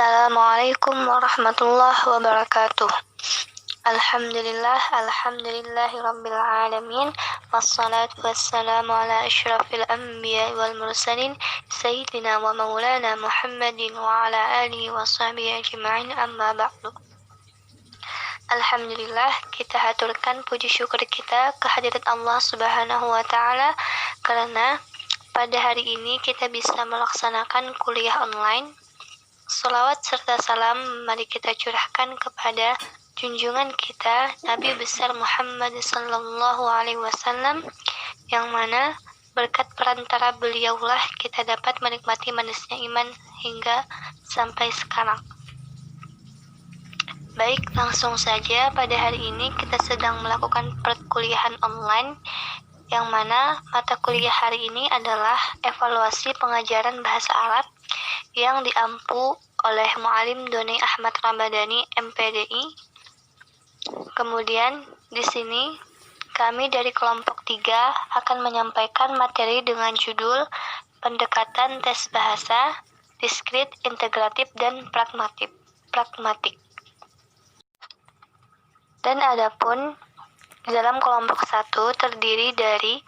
Assalamualaikum warahmatullahi wabarakatuh. Alhamdulillahirabbil alamin. Wassalatu wassalamu ala asyrafil anbiya'i wal mursalin sayyidina wa maulana Muhammadin wa ala alihi wa sahbihi ajma'in, amma ba'du. Alhamdulillah, kita haturkan puji syukur kita kehadirat Allah Subhanahu wa taala karena pada hari ini kita bisa melaksanakan kuliah online. Salawat serta salam mari kita curahkan kepada junjungan kita Nabi besar Muhammad sallallahu alaihi wasallam, yang mana berkat perantara beliaulah kita dapat menikmati manisnya iman hingga sampai sekarang. Baik, langsung saja pada hari ini kita sedang melakukan perkuliahan online, yang mana mata kuliah hari ini adalah evaluasi pengajaran bahasa Arab yang diampu oleh Muallim Doni Ahmad Ramadhani MPDI. Kemudian di sini kami dari kelompok 3 akan menyampaikan materi dengan judul pendekatan tes bahasa, diskrit, integratif, dan pragmatik. Dan adapun di dalam kelompok 1 terdiri dari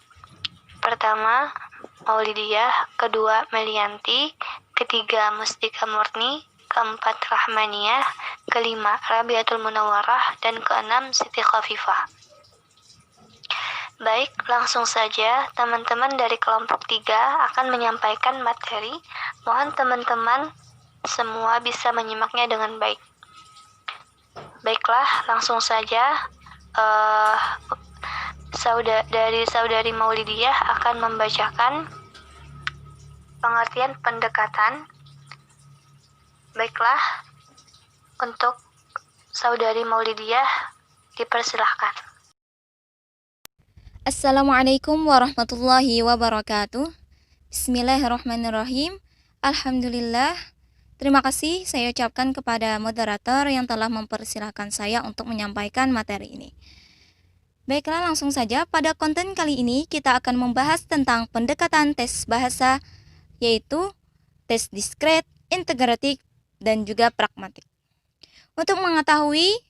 pertama Maulidiyah, kedua Melianti, ketiga Mustika Murni, keempat Rahmaniyah, kelima Rabiatul Munawwarah, dan keenam Siti Khafifah. Baik, langsung saja teman-teman dari kelompok 3 akan menyampaikan materi. Mohon teman-teman semua bisa menyimaknya dengan baik. Baiklah, langsung saja Saudari Maulidiyah akan membacakan pengertian pendekatan. Baiklah, untuk Saudari Maulidiyah dipersilahkan. Assalamualaikum warahmatullahi wabarakatuh. Bismillahirrahmanirrahim. Alhamdulillah. Terima kasih saya ucapkan kepada moderator yang telah mempersilahkan saya untuk menyampaikan materi ini. Baiklah, langsung saja pada konten kali ini kita akan membahas tentang pendekatan tes bahasa, yaitu tes diskret, integratif, dan juga pragmatik. Untuk mengetahui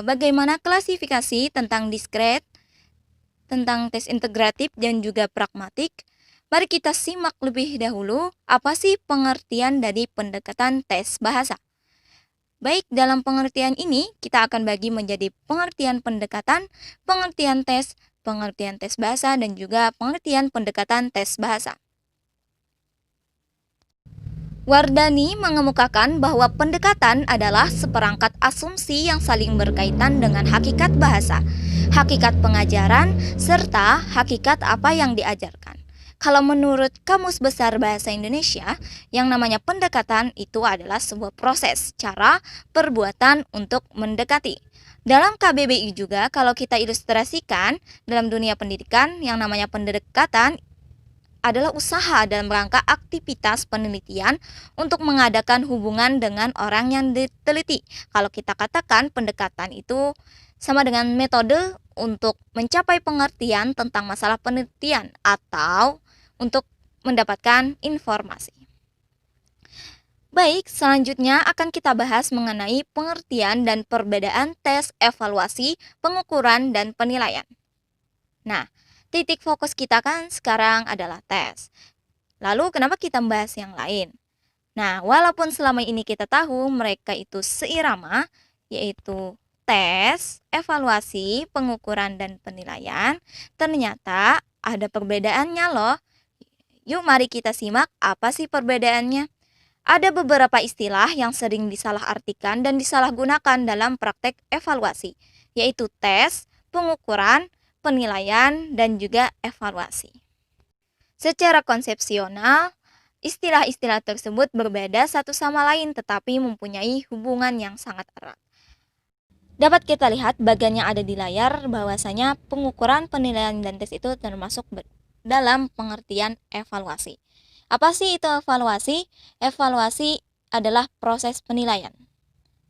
bagaimana klasifikasi tentang diskret, tentang tes integratif, dan juga pragmatik, mari kita simak lebih dahulu apa sih pengertian dari pendekatan tes bahasa. Baik, dalam pengertian ini kita akan bagi menjadi pengertian pendekatan, pengertian tes bahasa, dan juga pengertian pendekatan tes bahasa. Wardani mengemukakan bahwa pendekatan adalah seperangkat asumsi yang saling berkaitan dengan hakikat bahasa, hakikat pengajaran, serta hakikat apa yang diajarkan. Kalau menurut Kamus Besar Bahasa Indonesia, yang namanya pendekatan itu adalah sebuah proses, cara, perbuatan untuk mendekati. Dalam KBBI juga, kalau kita ilustrasikan dalam dunia pendidikan, yang namanya pendekatan adalah usaha dalam rangka aktivitas penelitian untuk mengadakan hubungan dengan orang yang diteliti. Kalau kita katakan pendekatan itu sama dengan metode untuk mencapai pengertian tentang masalah penelitian atau untuk mendapatkan informasi. Baik, selanjutnya akan kita bahas mengenai pengertian dan perbedaan tes, evaluasi, pengukuran, dan penilaian. Nah, titik fokus kita kan sekarang adalah tes. Lalu kenapa kita membahas yang lain? Nah, walaupun selama ini kita tahu mereka itu seirama, yaitu tes, evaluasi, pengukuran, dan penilaian, ternyata ada perbedaannya loh. Yuk mari kita simak apa sih perbedaannya. Ada beberapa istilah yang sering disalahartikan dan disalahgunakan dalam praktek evaluasi, yaitu tes, pengukuran, penilaian, dan juga evaluasi. Secara konsepsional, istilah-istilah tersebut berbeda satu sama lain tetapi mempunyai hubungan yang sangat erat. Dapat kita lihat bagian yang ada di layar bahwasanya pengukuran, penilaian, dan tes itu termasuk dalam pengertian evaluasi. Apa sih itu evaluasi? Evaluasi adalah proses penilaian.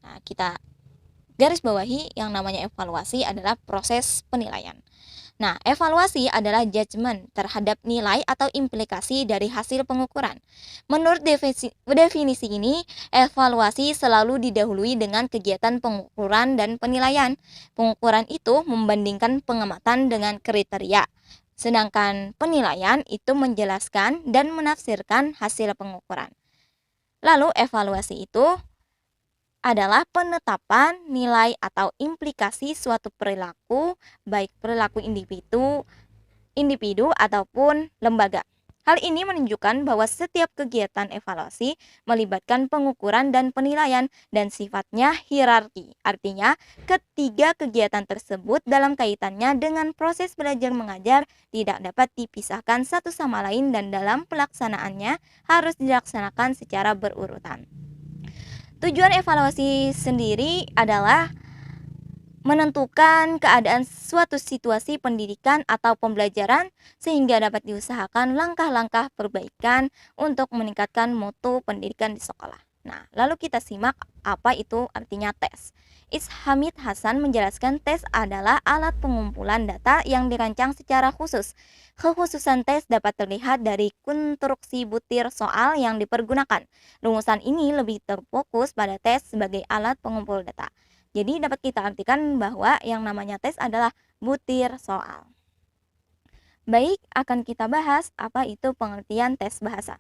Nah, kita garis bawahi yang namanya evaluasi adalah proses penilaian. Nah, evaluasi adalah judgement terhadap nilai atau implikasi dari hasil pengukuran. Menurut definisi ini, evaluasi selalu didahului dengan kegiatan pengukuran dan penilaian. Pengukuran itu membandingkan pengamatan dengan kriteria, sedangkan penilaian itu menjelaskan dan menafsirkan hasil pengukuran. Lalu, evaluasi itu adalah penetapan nilai atau implikasi suatu perilaku, baik perilaku individu ataupun lembaga. Hal ini menunjukkan bahwa setiap kegiatan evaluasi melibatkan pengukuran dan penilaian dan sifatnya hierarki. Artinya, ketiga kegiatan tersebut dalam kaitannya dengan proses belajar mengajar tidak dapat dipisahkan satu sama lain dan dalam pelaksanaannya harus dilaksanakan secara berurutan. Tujuan evaluasi sendiri adalah menentukan keadaan suatu situasi pendidikan atau pembelajaran sehingga dapat diusahakan langkah-langkah perbaikan untuk meningkatkan mutu pendidikan di sekolah. Nah, lalu kita simak apa itu artinya tes. Hamid Hasan menjelaskan tes adalah alat pengumpulan data yang dirancang secara khusus. Kekhususan tes dapat terlihat dari konstruksi butir soal yang dipergunakan. Rumusan ini lebih terfokus pada tes sebagai alat pengumpul data. Jadi dapat kita artikan bahwa yang namanya tes adalah butir soal. Baik, akan kita bahas apa itu pengertian tes bahasa.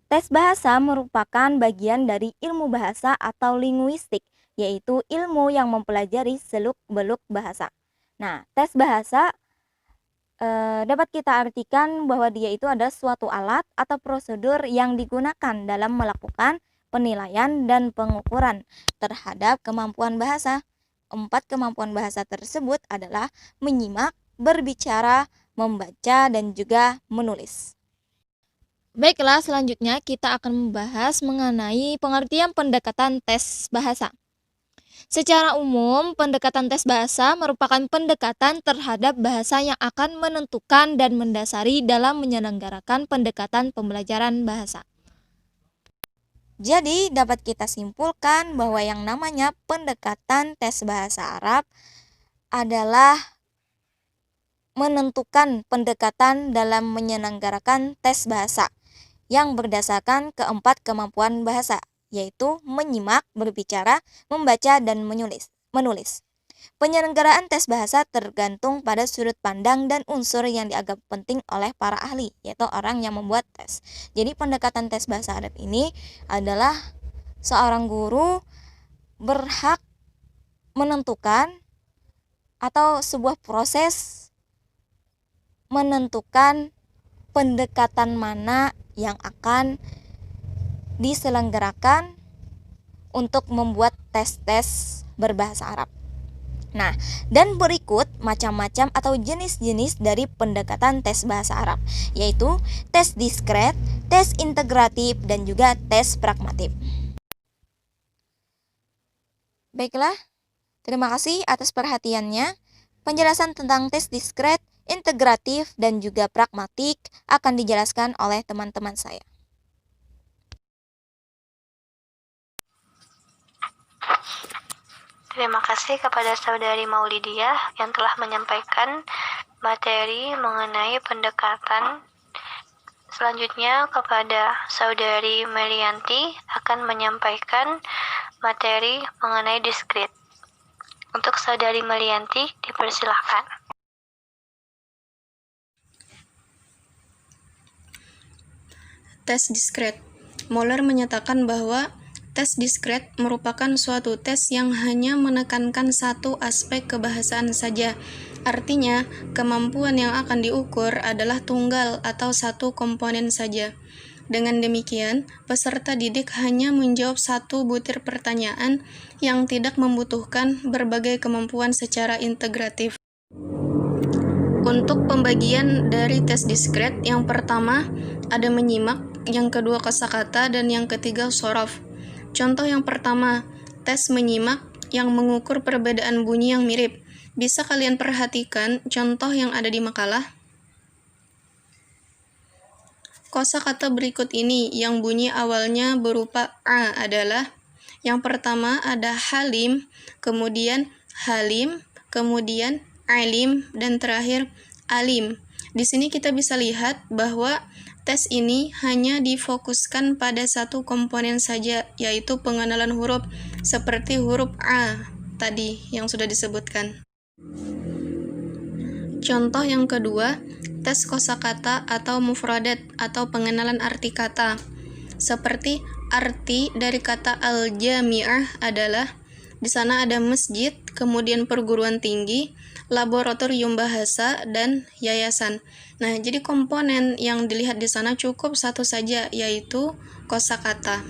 Tes bahasa merupakan bagian dari ilmu bahasa atau linguistik, yaitu ilmu yang mempelajari seluk-beluk bahasa. Nah, tes bahasa dapat kita artikan bahwa dia itu adalah suatu alat atau prosedur yang digunakan dalam melakukan penilaian dan pengukuran terhadap kemampuan bahasa. 4 kemampuan bahasa tersebut adalah menyimak, berbicara, membaca, dan juga menulis. Baiklah, selanjutnya kita akan membahas mengenai pengertian pendekatan tes bahasa. Secara umum, pendekatan tes bahasa merupakan pendekatan terhadap bahasa yang akan menentukan dan mendasari dalam menyelenggarakan pendekatan pembelajaran bahasa. Jadi, dapat kita simpulkan bahwa yang namanya pendekatan tes bahasa Arab adalah menentukan pendekatan dalam menyelenggarakan tes bahasa yang berdasarkan keempat kemampuan bahasa, yaitu menyimak, berbicara, membaca, dan menulis. Penyelenggaraan tes bahasa tergantung pada sudut pandang dan unsur yang dianggap penting oleh para ahli, yaitu orang yang membuat tes. Jadi pendekatan tes bahasa Arab ini adalah seorang guru berhak menentukan atau sebuah proses menentukan pendekatan mana yang akan diselenggarakan untuk membuat tes-tes berbahasa Arab. Nah, dan berikut macam-macam atau jenis-jenis dari pendekatan tes bahasa Arab, yaitu tes diskret, tes integratif, dan juga tes pragmatif. Baiklah, terima kasih atas perhatiannya. Penjelasan tentang tes diskret, integratif, dan juga pragmatik akan dijelaskan oleh teman-teman saya. Terima kasih kepada Saudari Maulidiah yang telah menyampaikan materi mengenai pendekatan. Selanjutnya kepada Saudari Melianti akan menyampaikan materi mengenai diskret. Untuk Saudari Melianti, dipersilahkan. Tes diskret. Moller menyatakan bahwa tes diskret merupakan suatu tes yang hanya menekankan satu aspek kebahasaan saja. Artinya, kemampuan yang akan diukur adalah tunggal atau satu komponen saja. Dengan demikian, peserta didik hanya menjawab satu butir pertanyaan yang tidak membutuhkan berbagai kemampuan secara integratif. Untuk pembagian dari tes diskret, yang pertama ada menyimak, yang kedua kosakata, dan yang ketiga shorof. Contoh yang pertama, tes menyimak yang mengukur perbedaan bunyi yang mirip. Bisa kalian perhatikan contoh yang ada di makalah? Kosakata berikut ini yang bunyi awalnya berupa a adalah yang pertama ada halim, kemudian halim, kemudian alim, dan terakhir alim. Di sini kita bisa lihat bahwa tes ini hanya difokuskan pada satu komponen saja, yaitu pengenalan huruf, seperti huruf A tadi yang sudah disebutkan. Contoh yang kedua, tes kosakata atau mufradat atau pengenalan arti kata. Seperti arti dari kata al-jami'ah adalah di sana ada masjid, kemudian perguruan tinggi, laboratorium bahasa, dan yayasan. Nah, jadi komponen yang dilihat di sana cukup satu saja, yaitu kosakata.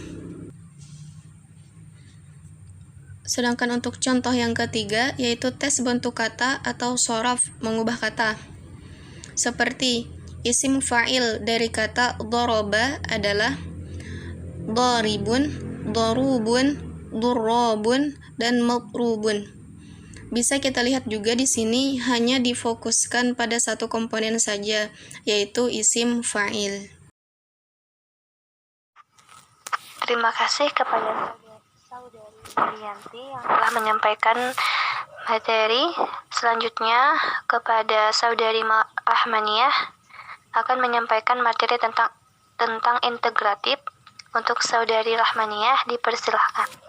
Sedangkan untuk contoh yang ketiga, yaitu tes bentuk kata atau shoraf, mengubah kata. Seperti isim fa'il dari kata doroba adalah doribun, dorubun, durrobun, dan matrubun. Bisa kita lihat juga di sini hanya difokuskan pada satu komponen saja, yaitu isim fa'il. Terima kasih kepada saudari Marianti yang telah menyampaikan materi. Selanjutnya kepada saudari Rahmaniyah akan menyampaikan materi tentang integratif. Untuk saudari Rahmaniyah dipersilahkan.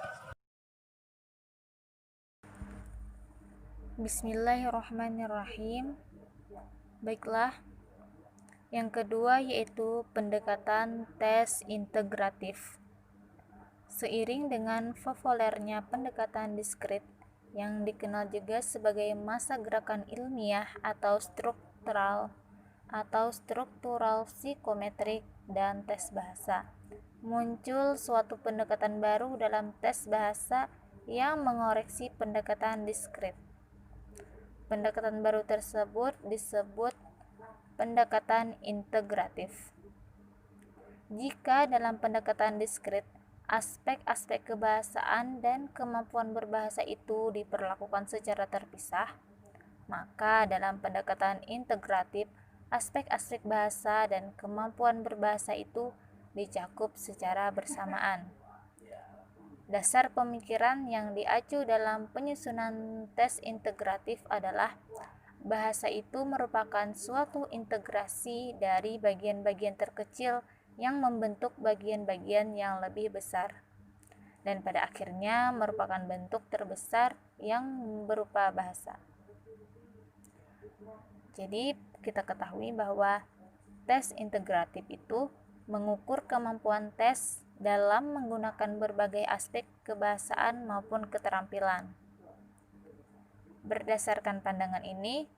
Bismillahirrahmanirrahim. Baiklah, yang kedua yaitu pendekatan tes integratif. Seiring dengan populernya pendekatan diskrit yang dikenal juga sebagai masa gerakan ilmiah atau struktural psikometrik dan tes bahasa, muncul suatu pendekatan baru dalam tes bahasa yang mengoreksi pendekatan diskrit. Pendekatan baru tersebut disebut pendekatan integratif. Jika dalam pendekatan diskrit, aspek-aspek kebahasaan dan kemampuan berbahasa itu diperlakukan secara terpisah, maka dalam pendekatan integratif, aspek-aspek bahasa dan kemampuan berbahasa itu dicakup secara bersamaan. Dasar pemikiran yang diacu dalam penyusunan tes integratif adalah bahasa itu merupakan suatu integrasi dari bagian-bagian terkecil yang membentuk bagian-bagian yang lebih besar, dan pada akhirnya merupakan bentuk terbesar yang berupa bahasa. Jadi kita ketahui bahwa tes integratif itu mengukur kemampuan tes dalam menggunakan berbagai aspek kebahasaan maupun keterampilan. Berdasarkan pandangan ini,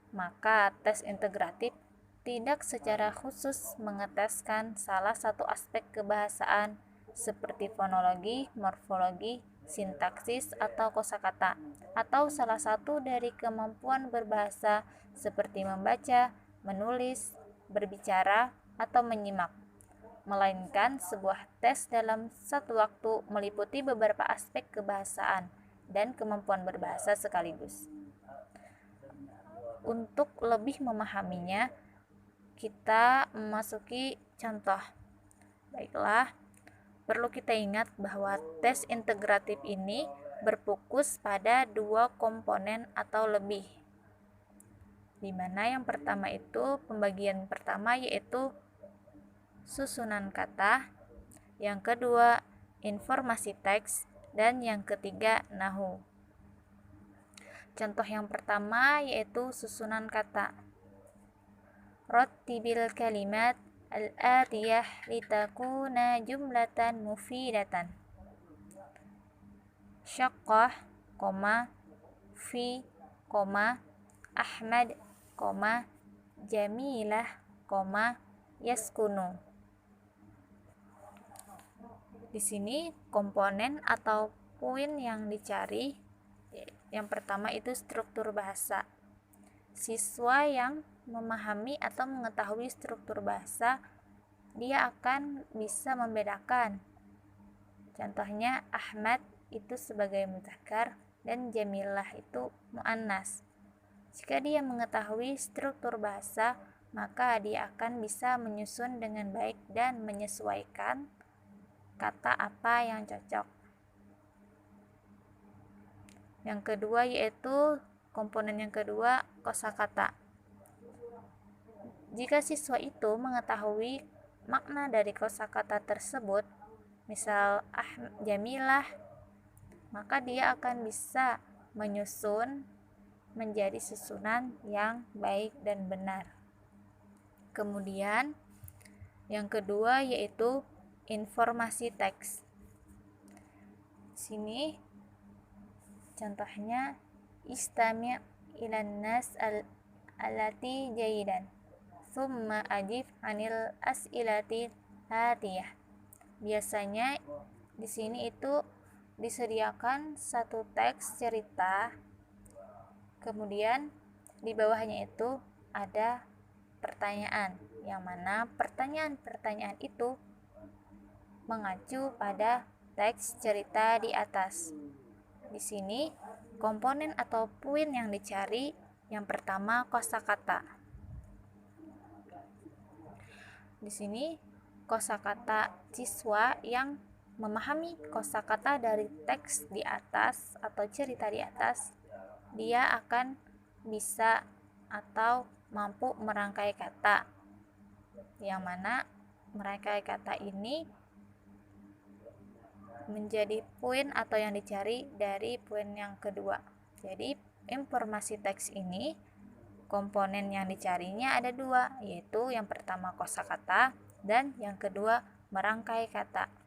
maka tes integratif tidak secara khusus mengeteskan salah satu aspek kebahasaan seperti fonologi, morfologi, sintaksis, atau kosakata, atau salah satu dari kemampuan berbahasa seperti membaca, menulis, berbicara, atau menyimak, melainkan sebuah tes dalam satu waktu meliputi beberapa aspek kebahasaan dan kemampuan berbahasa sekaligus. Untuk lebih memahaminya, kita memasuki contoh. Baiklah, perlu kita ingat bahwa tes integratif ini berfokus pada dua komponen atau lebih, di mana yang pertama itu pembagian pertama yaitu susunan kata, yang kedua informasi teks, dan yang ketiga nahu. Contoh yang pertama yaitu susunan kata. Rattibil kalimat al-atiyah litakuna jumlatan mufidatan. Syaqqah, fi, Ahmad, Jamilah, yaskunu. Di sini komponen atau poin yang dicari yang pertama itu struktur bahasa. Siswa yang memahami atau mengetahui struktur bahasa, dia akan bisa membedakan. Contohnya Ahmad itu sebagai mudzakkar dan Jamilah itu muannas. Jika dia mengetahui struktur bahasa, maka dia akan bisa menyusun dengan baik dan menyesuaikan kata apa yang cocok. Yang kedua yaitu komponen yang kedua, kosakata. Jika siswa itu mengetahui makna dari kosakata tersebut, misal Jamilah, maka dia akan bisa menyusun menjadi susunan yang baik dan benar. Kemudian yang kedua yaitu informasi teks. Sini contohnya istami' ilan nas allati jayidan thumma ajib anil as'ilati hatiyah. Biasanya di sini itu disediakan satu teks cerita, kemudian di bawahnya itu ada pertanyaan, yang mana pertanyaan-pertanyaan itu mengacu pada teks cerita di atas. Di sini komponen atau poin yang dicari yang pertama kosakata. Di sini kosakata siswa yang memahami kosakata dari teks di atas atau cerita di atas, dia akan bisa atau mampu merangkai kata, yang mana merangkai kata ini menjadi poin atau yang dicari dari poin yang kedua. Jadi informasi teks ini komponen yang dicarinya ada dua, yaitu yang pertama kosakata dan yang kedua merangkai kata.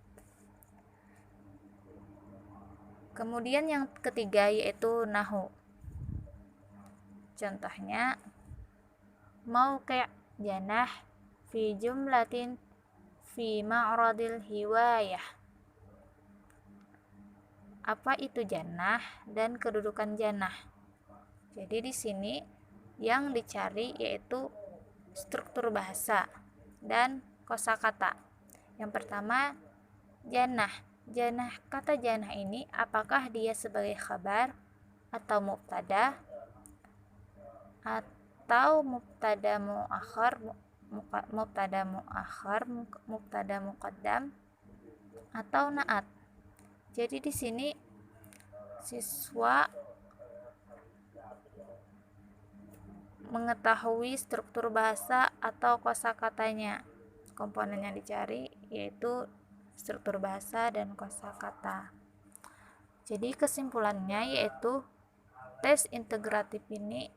Kemudian yang ketiga yaitu nahu. Contohnya mauqi' janah fi jumlatin fi ma'radil hiwayah. Apa itu janah dan kedudukan janah? Jadi di sini yang dicari yaitu struktur bahasa dan kosakata. Yang pertama janah. Kata janah ini apakah dia sebagai khabar atau mubtada atau mubtada muakhar, mubtada muqaddam atau naat. Jadi di sini siswa mengetahui struktur bahasa atau kosakatanya. Komponen yang dicari yaitu struktur bahasa dan kosakata. Jadi kesimpulannya yaitu tes integratif ini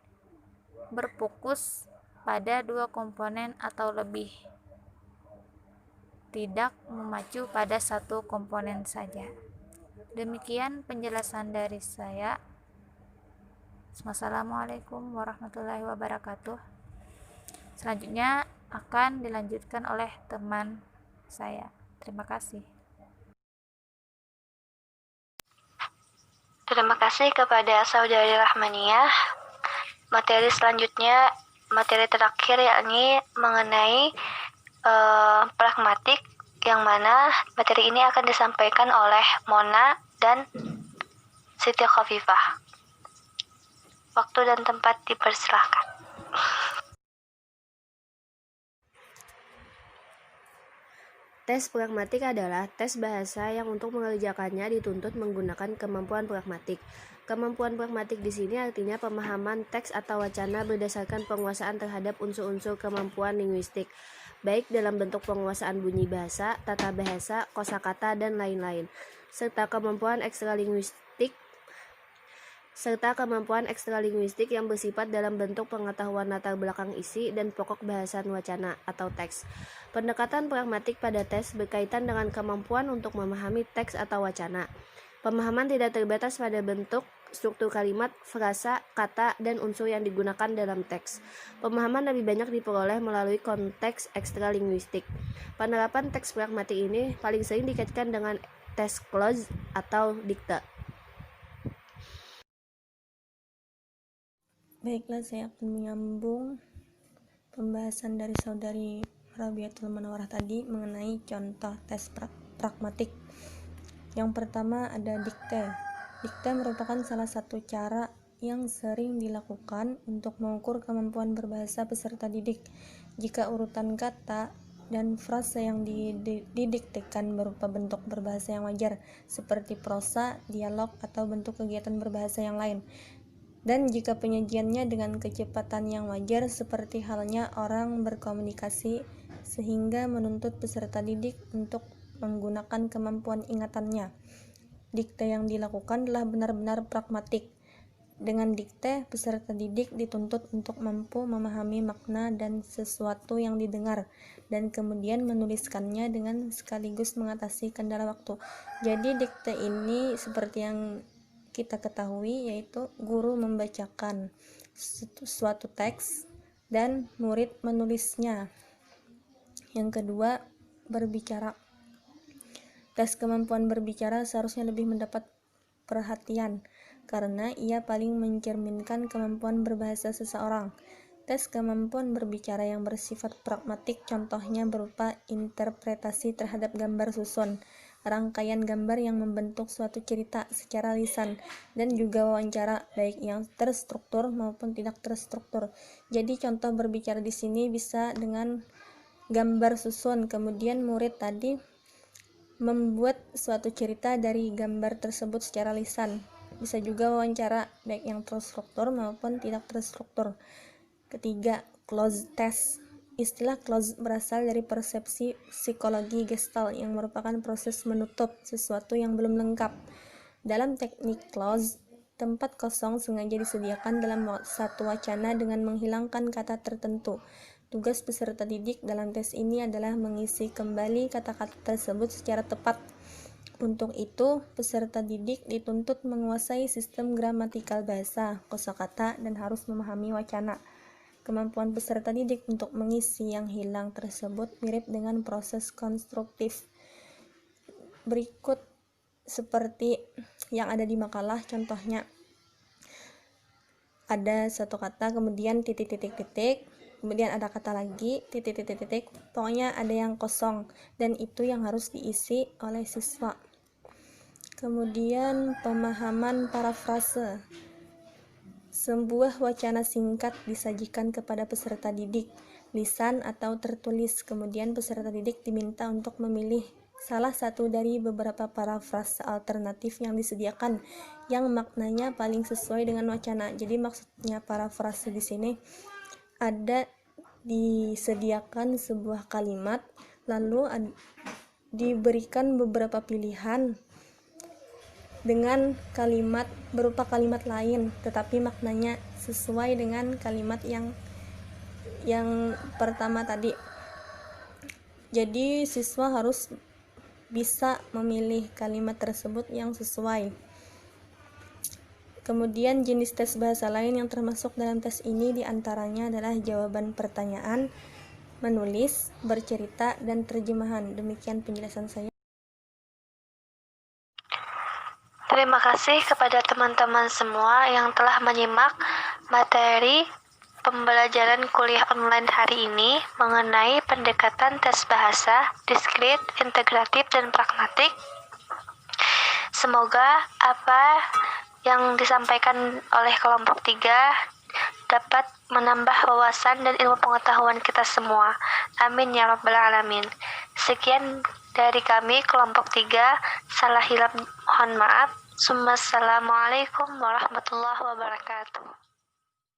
berfokus pada dua komponen atau lebih, tidak memacu pada satu komponen saja. Demikian penjelasan dari saya. Wassalamualaikum warahmatullahi wabarakatuh. Selanjutnya akan dilanjutkan oleh teman saya. Terima kasih. Terima kasih kepada Saudari Rahmaniyah. Materi selanjutnya, materi terakhir yakni mengenai pragmatik, yang mana materi ini akan disampaikan oleh Mona dan Siti Khafifah. Waktu dan tempat dipersilahkan. Tes pragmatik adalah tes bahasa yang untuk mengerjakannya dituntut menggunakan kemampuan pragmatik. Kemampuan pragmatik di sini artinya pemahaman teks atau wacana berdasarkan penguasaan terhadap unsur-unsur kemampuan linguistik, baik dalam bentuk penguasaan bunyi bahasa, tata bahasa, kosakata, dan lain-lain, serta kemampuan ekstralinguistik yang bersifat dalam bentuk pengetahuan latar belakang isi dan pokok bahasan wacana atau teks. Pendekatan pragmatik pada tes berkaitan dengan kemampuan untuk memahami teks atau wacana. Pemahaman tidak terbatas pada bentuk, struktur kalimat, frasa, kata, dan unsur yang digunakan dalam teks. Pemahaman lebih banyak diperoleh melalui konteks ekstralinguistik. Penerapan teks pragmatik ini paling sering dikaitkan dengan tes close atau dikte. Baiklah, saya akan menyambung pembahasan dari Saudari Rabiatul Manawarah tadi mengenai contoh tes pragmatik. Yang pertama ada dikte. Dikte merupakan salah satu cara yang sering dilakukan untuk mengukur kemampuan berbahasa peserta didik. Jika urutan kata dan frasa yang didiktekan berupa bentuk berbahasa yang wajar, seperti prosa, dialog, atau bentuk kegiatan berbahasa yang lain. dan jika penyajiannya dengan kecepatan yang wajar seperti halnya orang berkomunikasi sehingga menuntut peserta didik untuk menggunakan kemampuan ingatannya. Dikte yang dilakukan adalah benar-benar pragmatik. Dengan dikte, peserta didik dituntut untuk mampu memahami makna dan sesuatu yang didengar, dan kemudian menuliskannya dengan sekaligus mengatasi kendala waktu. Jadi dikte ini seperti yang kita ketahui, yaitu guru membacakan suatu teks dan murid menulisnya. Yang kedua, berbicara. Tes kemampuan berbicara seharusnya lebih mendapat perhatian karena ia paling mencerminkan kemampuan berbahasa seseorang. Tes kemampuan berbicara yang bersifat pragmatik contohnya berupa interpretasi terhadap gambar susun, rangkaian gambar yang membentuk suatu cerita secara lisan, dan juga wawancara baik yang terstruktur maupun tidak terstruktur. Jadi contoh berbicara di sini bisa dengan gambar susun, kemudian murid tadi membuat suatu cerita dari gambar tersebut secara lisan. Bisa juga wawancara baik yang terstruktur maupun tidak terstruktur. Ketiga, close test. Istilah close berasal dari persepsi psikologi Gestalt yang merupakan proses menutup sesuatu yang belum lengkap. Dalam teknik close, tempat kosong sengaja disediakan dalam satu wacana dengan menghilangkan kata tertentu. Tugas peserta didik dalam tes ini adalah mengisi kembali kata-kata tersebut secara tepat. Untuk itu, peserta didik dituntut menguasai sistem gramatikal bahasa, kosakata, dan harus memahami wacana. Kemampuan peserta didik untuk mengisi yang hilang tersebut mirip dengan proses konstruktif. Berikut seperti yang ada di makalah, contohnya ada satu kata, kemudian titik-titik-titik, kemudian ada kata lagi, titik-titik-titik, pokoknya ada yang kosong, dan itu yang harus diisi oleh siswa. Kemudian pemahaman parafrase. Sebuah wacana singkat disajikan kepada peserta didik, lisan atau tertulis. Kemudian peserta didik diminta untuk memilih salah satu dari beberapa parafrase alternatif yang disediakan yang maknanya paling sesuai dengan wacana. Jadi maksudnya parafrase di sini ada disediakan sebuah kalimat lalu diberikan beberapa pilihan dengan kalimat berupa kalimat lain tetapi maknanya sesuai dengan kalimat yang pertama tadi. Jadi siswa harus bisa memilih kalimat tersebut yang sesuai. Kemudian jenis tes bahasa lain yang termasuk dalam tes ini diantaranya adalah jawaban pertanyaan, menulis, bercerita, dan terjemahan. Demikian penjelasan saya. Terima kasih kepada teman-teman semua yang telah menyimak materi pembelajaran kuliah online hari ini mengenai pendekatan tes bahasa, diskrit, integratif, dan pragmatik. Semoga apa yang disampaikan oleh kelompok 3 dapat menambah wawasan dan ilmu pengetahuan kita semua. Amin ya rabbal alamin. Sekian dari kami kelompok 3, salah hilap mohon maaf. Assalamualaikum warahmatullahi wabarakatuh.